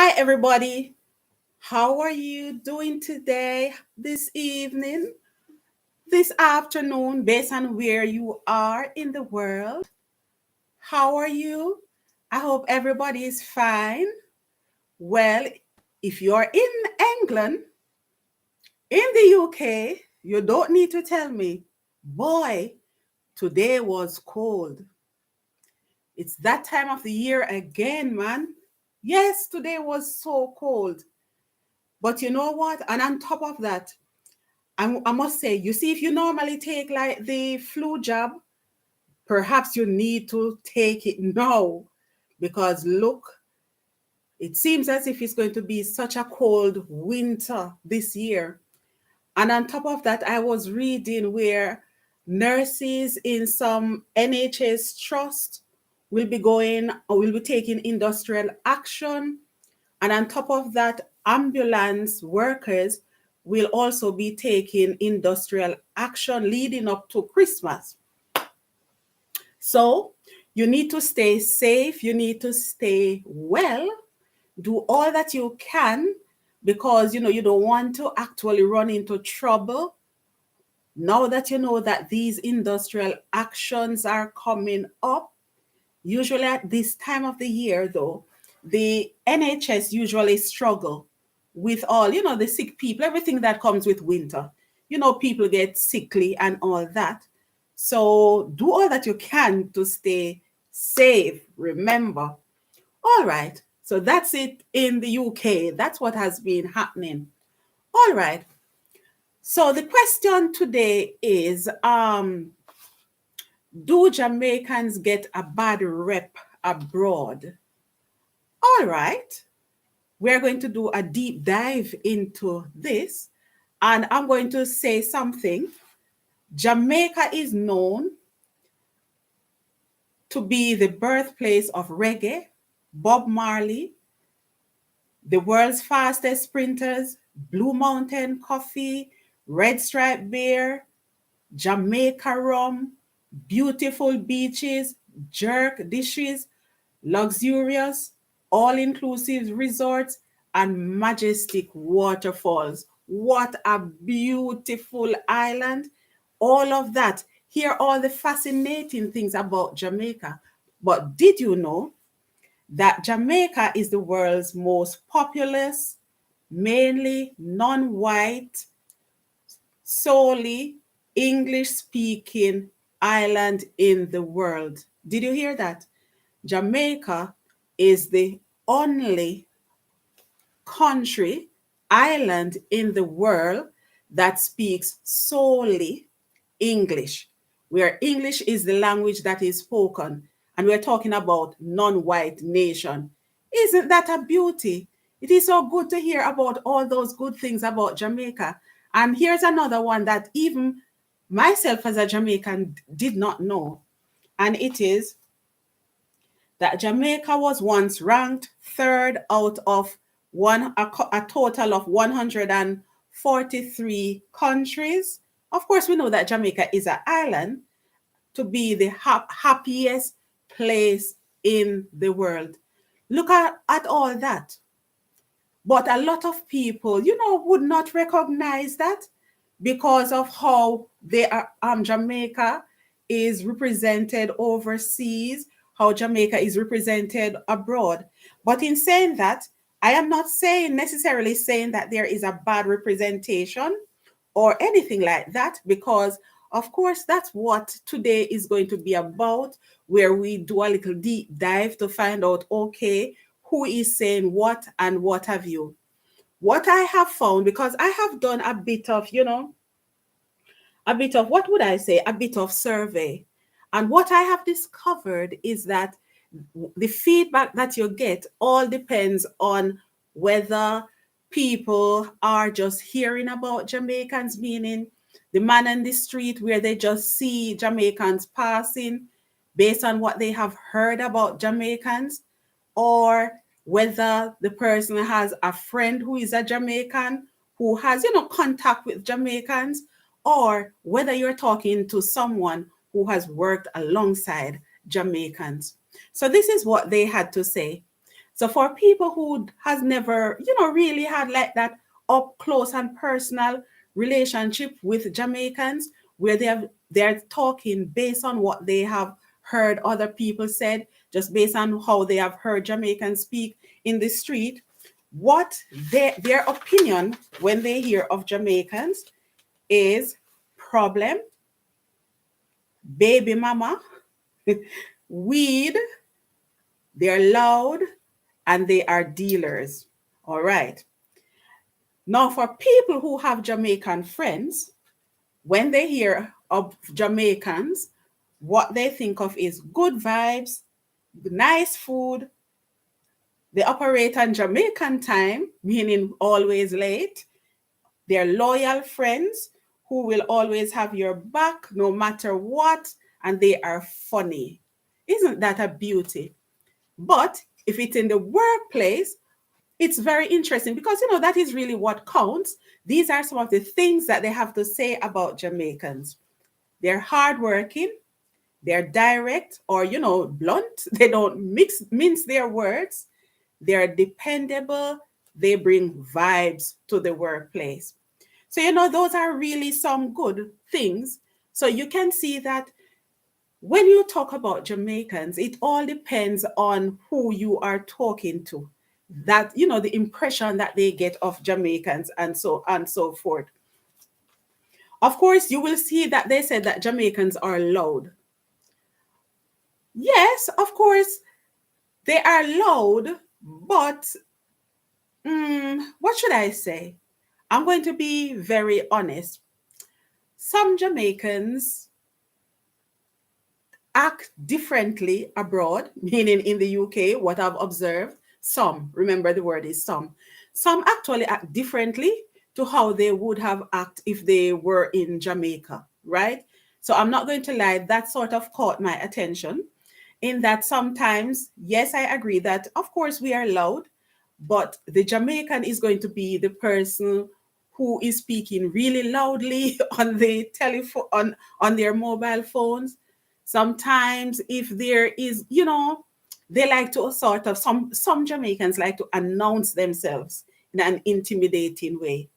Hi, everybody. How are you doing today, this evening, this afternoon, based on where you are in the world? How are you? I hope everybody is fine. Well, if you're in England, in the UK, you don't need to tell me. Boy, today was cold. It's that time of the year again, man. Yes, today was so cold. But you know what? And on top of that, I must say, you see, if you normally take like the flu jab, perhaps you need to take it now because look, it seems as if it's going to be such a cold winter this year. And on top of that, I was reading where nurses in some NHS trust will be taking industrial action. And on top of that, ambulance workers will also be taking industrial action leading up to Christmas. So you need to stay safe, you need to stay well, do all that you can because you don't want to actually run into trouble. Now that you know that these industrial actions are coming up, usually at this time of the year, though, the NHS usually struggle with all, the sick people, everything that comes with winter. People get sickly and all that. So do all that you can to stay safe, remember. All right. So that's it in the UK. That's what has been happening. All right. So the question today is do Jamaicans get a bad rep abroad? All right, we're going to do a deep dive into this, and I'm going to say something. Jamaica is known to be the birthplace of reggae, Bob Marley, the world's fastest sprinters, Blue Mountain Coffee, Red Stripe Beer, Jamaica rum, beautiful beaches, jerk dishes, luxurious, all-inclusive resorts, and majestic waterfalls. What a beautiful island. All of that. Hear all the fascinating things about Jamaica. But did you know that Jamaica is the world's most populous, mainly non-white, solely English-speaking island in the world? Did you hear that? Jamaica is the only country, island in the world that speaks solely English, where English is the language that is spoken. And we're talking about non-white nation. Isn't that a beauty? It is so good to hear about all those good things about Jamaica. And here's another one that even myself as a Jamaican did not know. And it is that Jamaica was once ranked third out of a total of 143 countries. Of course, we know that Jamaica is an island to be the happiest place in the world. Look at all that. But a lot of people, would not recognize that because of how Jamaica is represented overseas, how Jamaica is represented abroad. But in saying that, I am not necessarily saying that there is a bad representation or anything like that, because of course that's what today is going to be about, where we do a little deep dive to find out, okay, who is saying what and what have you. What I have found, because I have done a bit of, what would I say, a bit of survey. And what I have discovered is that the feedback that you get all depends on whether people are just hearing about Jamaicans, meaning the man in the street where they just see Jamaicans passing based on what they have heard about Jamaicans, or whether the person has a friend who is a Jamaican who has, contact with Jamaicans, or whether you're talking to someone who has worked alongside Jamaicans. So this is what they had to say. So for people who has never, really had like that up close and personal relationship with Jamaicans, where they're talking based on what they have heard other people said, just based on how they have heard Jamaicans speak in the street, what their opinion when they hear of Jamaicans is problem, baby mama, weed, they're loud, and they are dealers. All right. Now, for people who have Jamaican friends, when they hear of Jamaicans, what they think of is good vibes, nice food, they operate on Jamaican time, meaning always late. They're loyal friends who will always have your back no matter what, and they are funny. Isn't that a beauty? But if it's in the workplace, it's very interesting because that is really what counts. These are some of the things that they have to say about Jamaicans. They're hardworking, they're direct or blunt. They don't mince their words. They're dependable. They bring vibes to the workplace. So those are really some good things. So you can see that when you talk about Jamaicans, it all depends on who you are talking to. That the impression that they get of Jamaicans and so forth. Of course, you will see that they said that Jamaicans are loud. Yes, of course, they are loud, but what should I say? I'm going to be very honest. Some Jamaicans act differently abroad, meaning in the UK, what I've observed, some, remember the word is some actually act differently to how they would have acted if they were in Jamaica, right? So I'm not going to lie, that sort of caught my attention in that sometimes, yes, I agree that of course we are loud, but the Jamaican is going to be the person who is speaking really loudly on the telephone on their mobile phones. Sometimes if there is, they like to sort of some Jamaicans like to announce themselves in an intimidating way.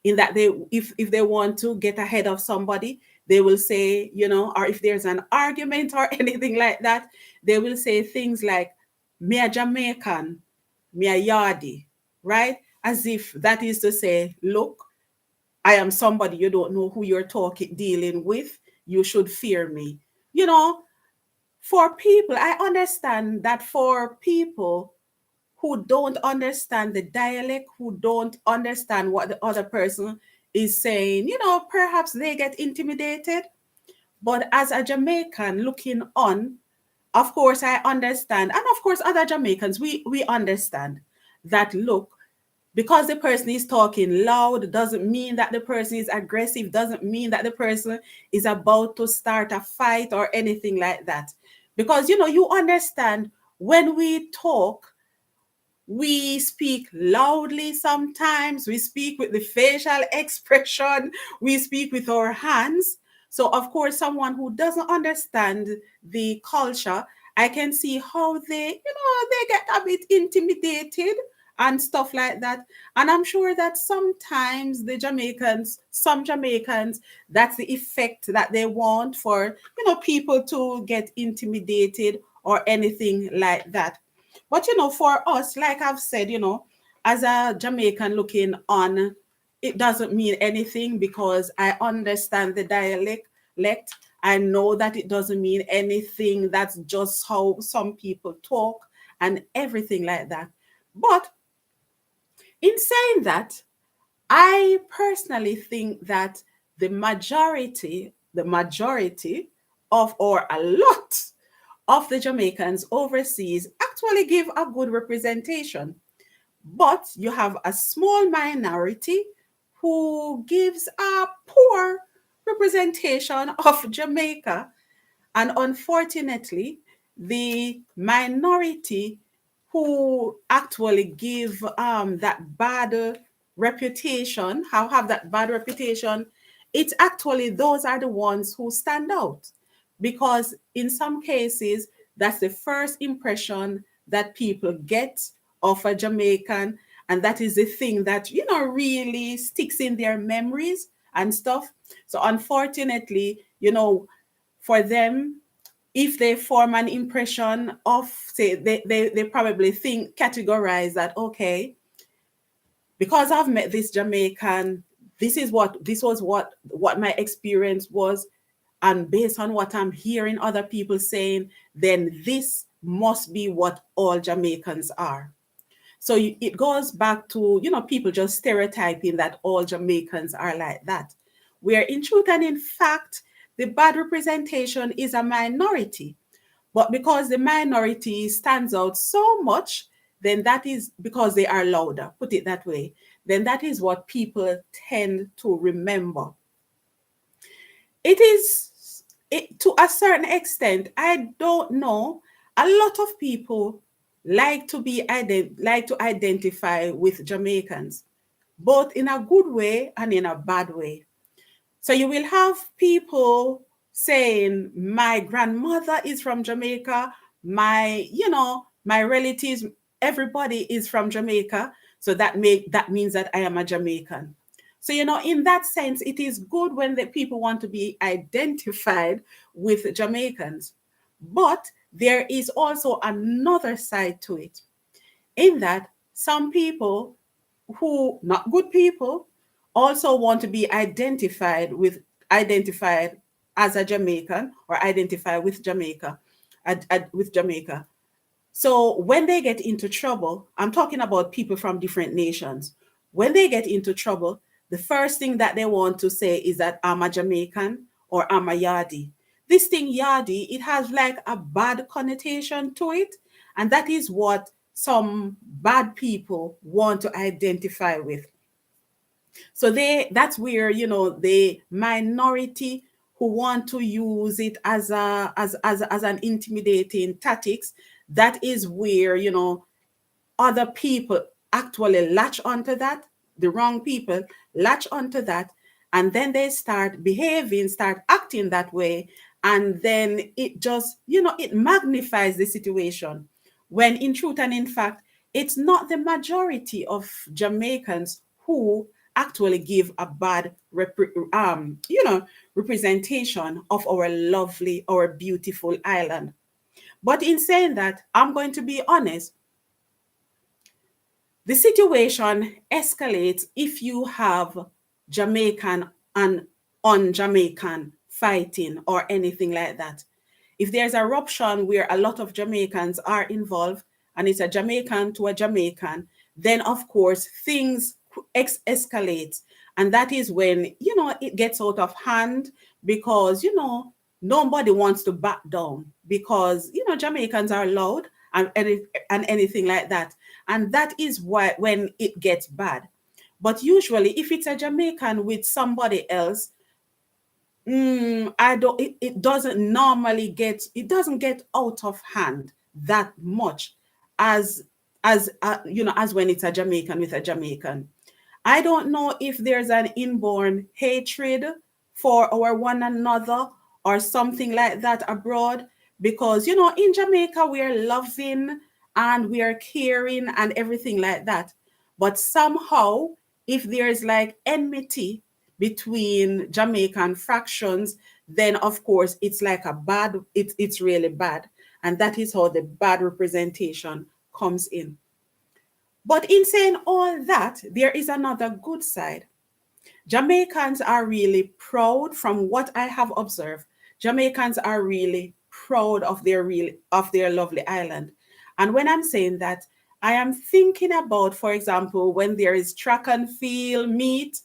In that they if they want to get ahead of somebody, they will say, or if there's an argument or anything like that, they will say things like, me a Jamaican, me a yardie, right? As if that is to say, look, I am somebody you don't know who you're dealing with. You should fear me. You know, for people, I understand that for people who don't understand the dialect, who don't understand what the other person is saying, perhaps they get intimidated. But as a Jamaican looking on, of course, I understand. And of course, other Jamaicans, we understand that, look, because the person is talking loud doesn't mean that the person is aggressive, doesn't mean that the person is about to start a fight or anything like that. Because, you understand when we talk, we speak loudly sometimes, we speak with the facial expression, we speak with our hands. So, of course, someone who doesn't understand the culture, I can see how they get a bit intimidated and stuff like that. And I'm sure that sometimes some Jamaicans, that's the effect that they want for, people to get intimidated or anything like that. But for us, like I've said, as a Jamaican looking on, it doesn't mean anything because I understand the dialect. I know that it doesn't mean anything. That's just how some people talk and everything like that. But in saying that, I personally think that the majority of, or a lot of the Jamaicans overseas actually give a good representation. But you have a small minority who gives a poor representation of Jamaica. And unfortunately, the minority who actually give that bad reputation, have that bad reputation, it's actually those are the ones who stand out. Because in some cases, that's the first impression that people get of a Jamaican, and that is the thing that really sticks in their memories and stuff. So unfortunately, for them, if they form an impression of, say, they probably think, categorize that, okay, because I've met this Jamaican, this was what my experience was, and based on what I'm hearing other people saying, then this must be what all Jamaicans are. So it goes back to people just stereotyping that all Jamaicans are like that, where in truth and in fact the bad representation is a minority. But because the minority stands out so much, then that is because they are louder, put it that way. Then that is what people tend to remember. It is, to a certain extent, I don't know. A lot of people like to identify with Jamaicans, both in a good way and in a bad way. So you will have people saying, my grandmother is from Jamaica, my relatives, everybody is from Jamaica. So that means that I am a Jamaican. So, in that sense, it is good when the people want to be identified with Jamaicans. But there is also another side to it, in that some people, who not good people, also want to be identified as a Jamaican, or identify with Jamaica, with Jamaica. So when they get into trouble, I'm talking about people from different nations. When they get into trouble, the first thing that they want to say is that I'm a Jamaican, or I'm a Yardie. This thing Yardie, it has like a bad connotation to it. And that is what some bad people want to identify with. So that's where, the minority who want to use it as an intimidating tactics, that is where, other people actually latch onto that, the wrong people latch onto that, and then they start acting that way. And then it just, it magnifies the situation. When in truth and in fact, it's not the majority of Jamaicans who actually give a bad representation of our lovely, our beautiful island. But in saying that, I'm going to be honest. The situation escalates if you have Jamaican and un-Jamaican fighting or anything like that. If there's a rupture where a lot of Jamaicans are involved, and it's a Jamaican to a Jamaican, then of course things escalate. And that is when, it gets out of hand, because, nobody wants to back down, because, Jamaicans are loud, and anything like that. And that is why when it gets bad. But usually, if it's a Jamaican with somebody else, I don't. It doesn't normally get. It doesn't get out of hand that much, as as when it's a Jamaican with a Jamaican. I don't know if there's an inborn hatred for our one another, or something like that abroad, because in Jamaica we are loving and we are caring and everything like that. But somehow, if there's like enmity between Jamaican fractions, then of course it's like it's really bad. And that is how the bad representation comes in. But in saying all that, there is another good side. Jamaicans are really proud, from what I have observed. Jamaicans are really proud of their lovely island. And when I'm saying that, I am thinking about, for example, when there is track and field meet,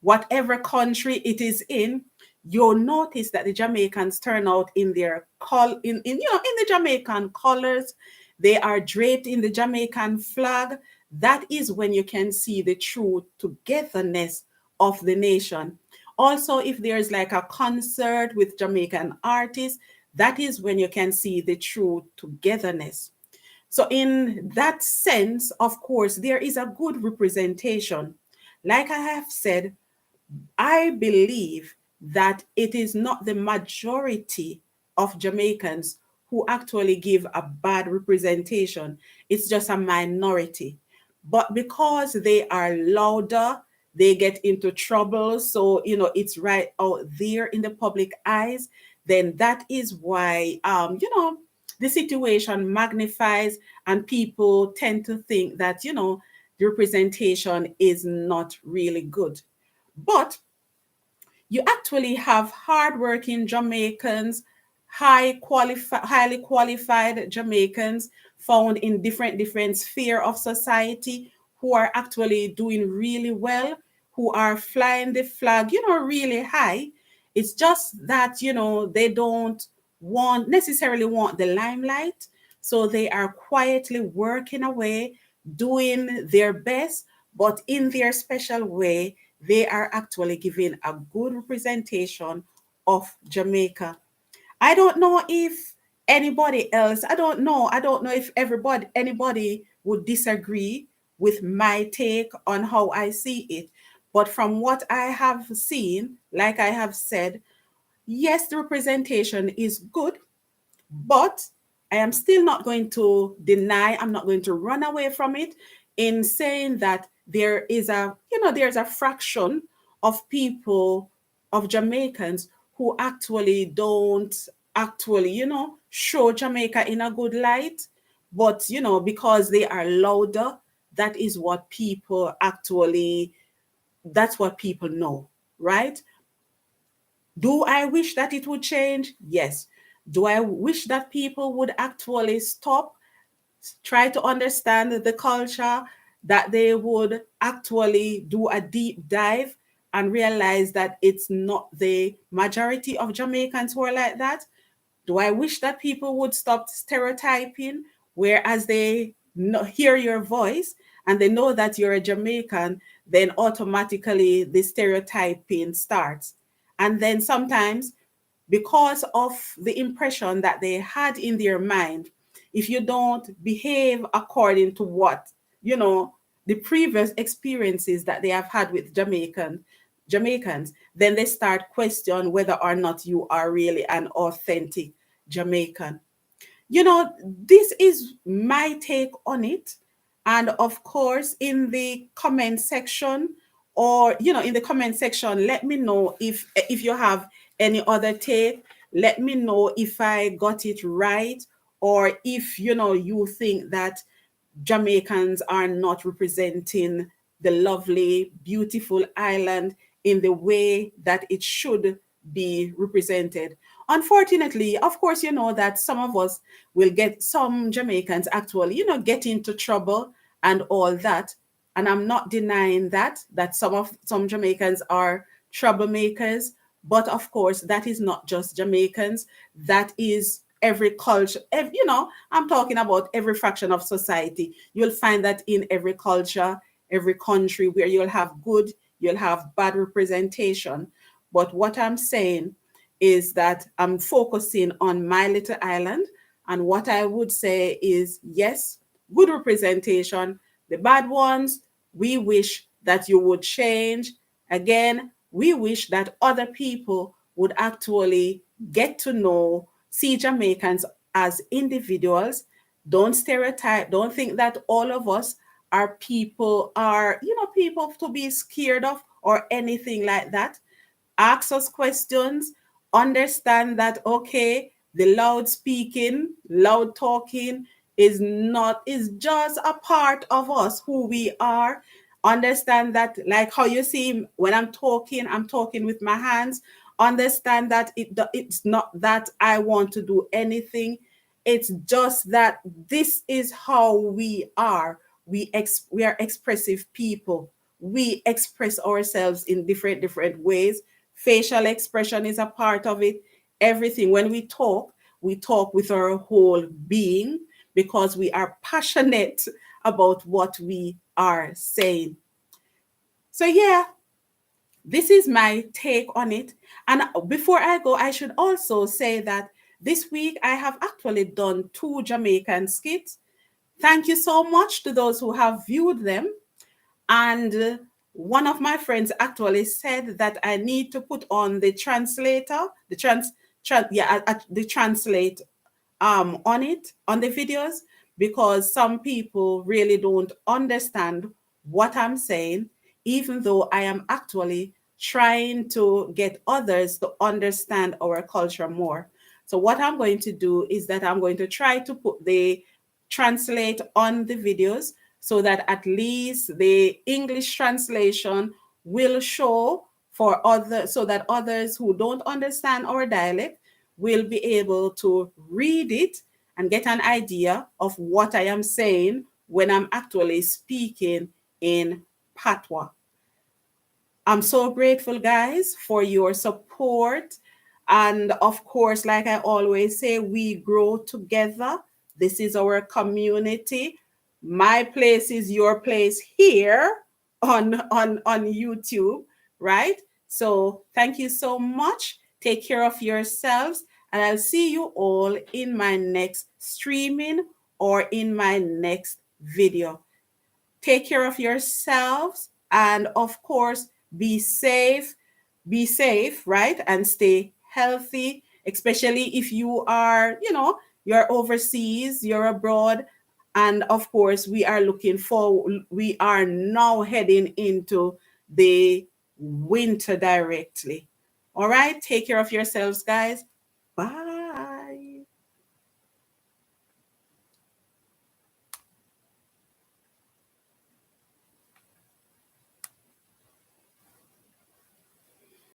whatever country it is in, you'll notice that the Jamaicans turn out in their in the Jamaican colors. They are draped in the Jamaican flag. That is when you can see the true togetherness of the nation. Also, if there's like a concert with Jamaican artists, that is when you can see the true togetherness. So, in that sense, of course, there is a good representation. Like I have said, I believe that it is not the majority of Jamaicans who actually give a bad representation. It's just a minority. But because they are louder, they get into trouble. So, it's right out there in the public eyes. Then that is why, the situation magnifies, and people tend to think that, the representation is not really good. But you actually have hardworking Jamaicans, highly qualified Jamaicans found in different sphere of society who are actually doing really well, who are flying the flag, really high. It's just that, they don't necessarily want the limelight. So they are quietly working away, doing their best, but in their special way, they are actually giving a good representation of Jamaica. I don't know if anybody else, I don't know if anybody would disagree with my take on how I see it. But from what I have seen, like I have said, yes, the representation is good, but I am still not going to deny, I'm not going to run away from it in saying that there's a fraction of people, of Jamaicans, who actually don't actually, show Jamaica in a good light. But, because they are louder, that is what people actually, that's what people know, right? Do I wish that it would change? Yes. Do I wish that people would actually stop, try to understand the culture, that they would actually do a deep dive and realize that it's not the majority of Jamaicans who are like that? Do I wish that people would stop stereotyping, whereas they hear your voice and they know that you're a Jamaican, then automatically the stereotyping starts. And then sometimes, because of the impression that they had in their mind, if you don't behave according to what, you know, the previous experiences that they have had with Jamaicans, then they start question whether or not you are really an authentic Jamaican. This is my take on it. And of course, in the comment section, or in the comment section, let me know if you have any other take. Let me know if I got it right, or if you think that Jamaicans are not representing the lovely, beautiful island in the way that it should be represented. Unfortunately, of course, that some of us will get, some Jamaicans actually, get into trouble and all that. And I'm not denying that some Jamaicans are troublemakers. But of course, that is not just Jamaicans. That is every culture. I'm talking about every fraction of society. You'll find that in every culture, every country, where you'll have good, you'll have bad representation. But what I'm saying is that I'm focusing on my little island. And what I would say is, yes, good representation. The bad ones, we wish that you would change. Again, we wish that other people would actually get to know, see Jamaicans as individuals. Don't stereotype. Don't think that all of us people to be scared of or anything like that. Ask us questions, understand that, okay, the loud speaking, loud talking is just a part of us, who we are. Understand that, like how you see when I'm talking with my hands. Understand that it's not that I want to do anything. It's just that this is how we are. We are expressive people. We express ourselves in different ways. Facial expression is a part of it. Everything. When we talk with our whole being, because we are passionate about what we are saying. So yeah, this is my take on it. And before I go, I should also say that this week I have actually done 2 Jamaican skits. Thank you so much to those who have viewed them. And one of my friends actually said that I need to put on the translator, the translate on the videos, because some people really don't understand what I'm saying, even though I am actually trying to get others to understand our culture more. So what I'm going to do is that I'm going to try to put the translate on the videos, so that at least the English translation will show for other, so that others who don't understand our dialect will be able to read it and get an idea of what I am saying when I'm actually speaking in patois. I'm so grateful, guys, for your support. And of course, like I always say, we grow together. This is our community. My place is your place here on YouTube, right? So thank you so much. Take care of yourselves, and I'll see you all in my next streaming or in my next video. Take care of yourselves, and of course, be safe. Be safe, right? And stay healthy, especially if you are, you're overseas, you're abroad. And of course, we are now heading into the winter directly. All right, take care of yourselves, guys. Bye.